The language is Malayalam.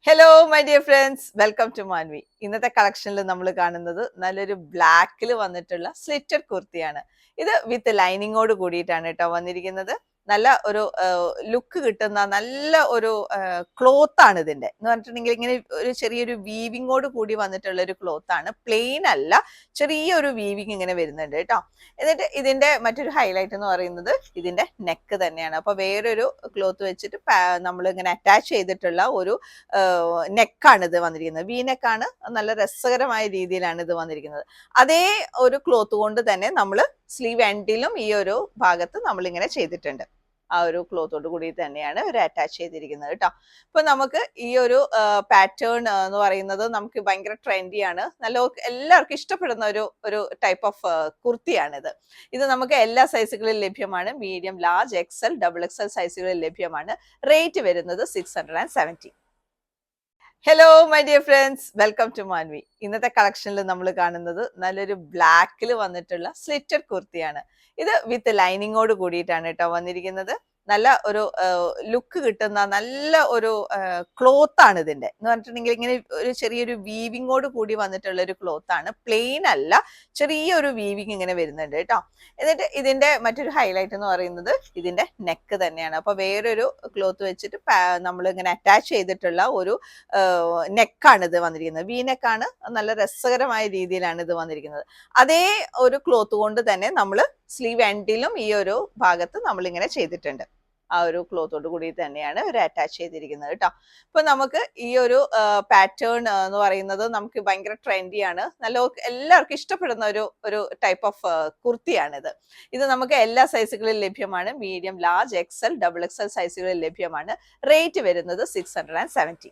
Hello my dear friends, welcome to Manvi. ഇന്നത്തെ കളക്ഷനിൽ നമ്മൾ കാണുന്നത് നല്ലൊരു ബ്ലാക്കിൽ വന്നിട്ടുള്ള സ്ലിറ്റഡ് കുർത്തിയാണ്. ഇത് വിത്ത് ലൈനിങ്ങോട് കൂടിയിട്ടാണ് കേട്ടോ വന്നിരിക്കുന്നത്. നല്ല ഒരു ലുക്ക് കിട്ടുന്ന നല്ല ഒരു ക്ലോത്ത് ആണ് ഇതിന്റെ എന്ന് പറഞ്ഞിട്ടുണ്ടെങ്കിൽ ഇങ്ങനെ ഒരു ചെറിയൊരു വീവിങ്ങോട് കൂടി വന്നിട്ടുള്ള ഒരു ക്ലോത്ത് ആണ്. പ്ലെയിൻ അല്ല, ചെറിയൊരു വീവിങ് ഇങ്ങനെ വരുന്നുണ്ട് കേട്ടോ. എന്നിട്ട് ഇതിന്റെ മറ്റൊരു ഹൈലൈറ്റ് എന്ന് പറയുന്നത് ഇതിന്റെ നെക്ക് തന്നെയാണ്. അപ്പൊ വേറൊരു ക്ലോത്ത് വെച്ചിട്ട് നമ്മൾ ഇങ്ങനെ അറ്റാച്ച് ചെയ്തിട്ടുള്ള ഒരു നെക്കാണ് ഇത് വന്നിരിക്കുന്നത്. വി നെക്കാണ്. നല്ല രസകരമായ രീതിയിലാണ് ഇത് വന്നിരിക്കുന്നത്. അതേ ഒരു ക്ലോത്ത് കൊണ്ട് തന്നെ നമ്മൾ സ്ലീവ് എൻഡിലും ഈ ഒരു ഭാഗത്ത് നമ്മൾ ഇങ്ങനെ ചെയ്തിട്ടുണ്ട്. ആ ഒരു ക്ലോത്തോട് കൂടി തന്നെയാണ് ഒരു അറ്റാച്ച് ചെയ്തിരിക്കുന്നത് കേട്ടോ. ഇപ്പൊ നമുക്ക് ഈ ഒരു പാറ്റേൺ എന്ന് പറയുന്നത് നമുക്ക് ഭയങ്കര ട്രെൻഡിയാണ്. നല്ല എല്ലാവർക്കും ഇഷ്ടപ്പെടുന്ന ഒരു ടൈപ്പ് ഓഫ് കുർത്തിയാണിത്. ഇത് നമുക്ക് എല്ലാ സൈസുകളിൽ ലഭ്യമാണ്. Medium, large, XL, double XL സൈസുകളിൽ ലഭ്യമാണ്. റേറ്റ് വരുന്നത് 670. Hello my dear friends, welcome to Manvi. ഇന്നത്തെ കളക്ഷനിൽ നമ്മൾ കാണുന്നത് നല്ലൊരു ബ്ലാക്കിൽ വന്നിട്ടുള്ള സ്ലിറ്റഡ് കുർത്തിയാണ്. ഇത് വിത്ത് ലൈനിങ്ങോട് കൂടിയിട്ടാണ് കേട്ടോ വന്നിരിക്കുന്നത്. നല്ല ഒരു ലുക്ക് കിട്ടുന്ന നല്ല ഒരു ക്ലോത്ത് ആണ് ഇതിന്റെ എന്ന് പറഞ്ഞിട്ടുണ്ടെങ്കിൽ ഇങ്ങനെ ഒരു ചെറിയൊരു വീവിങ്ങോട് കൂടി വന്നിട്ടുള്ള ഒരു ക്ലോത്ത് ആണ്. പ്ലെയിൻ അല്ല, ചെറിയൊരു വീവിങ് ഇങ്ങനെ വരുന്നുണ്ട് കേട്ടോ. എന്നിട്ട് ഇതിന്റെ മറ്റൊരു ഹൈലൈറ്റ് എന്ന് പറയുന്നത് ഇതിന്റെ നെക്ക് തന്നെയാണ്. അപ്പൊ വേറൊരു ക്ലോത്ത് വെച്ചിട്ട് നമ്മൾ ഇങ്ങനെ അറ്റാച്ച് ചെയ്തിട്ടുള്ള ഒരു നെക്കാണ് ഇത് വന്നിരിക്കുന്നത്. വി നെക്കാണ്. നല്ല രസകരമായ രീതിയിലാണ് ഇത് വന്നിരിക്കുന്നത്. അതേ ഒരു ക്ലോത്ത് കൊണ്ട് തന്നെ നമ്മൾ സ്ലീവ് എൻഡിലും ഈ ഒരു ഭാഗത്ത് നമ്മൾ ഇങ്ങനെ ചെയ്തിട്ടുണ്ട്. ആ ഒരു ക്ലോത്തോട് കൂടി തന്നെയാണ് ഒരു അറ്റാച്ച് ചെയ്തിരിക്കുന്നത് കേട്ടോ. ഇപ്പൊ നമുക്ക് ഈ ഒരു പാറ്റേൺ എന്ന് പറയുന്നത് നമുക്ക് ഭയങ്കര ട്രെൻഡിയാണ്. നല്ല എല്ലാവർക്കും ഇഷ്ടപ്പെടുന്ന ഒരു ടൈപ്പ് ഓഫ് കുർത്തിയാണിത്. ഇത് നമുക്ക് എല്ലാ സൈസുകളിൽ ലഭ്യമാണ്. Medium, large, XL, double XL സൈസുകളിൽ ലഭ്യമാണ്. റേറ്റ് വരുന്നത് 670.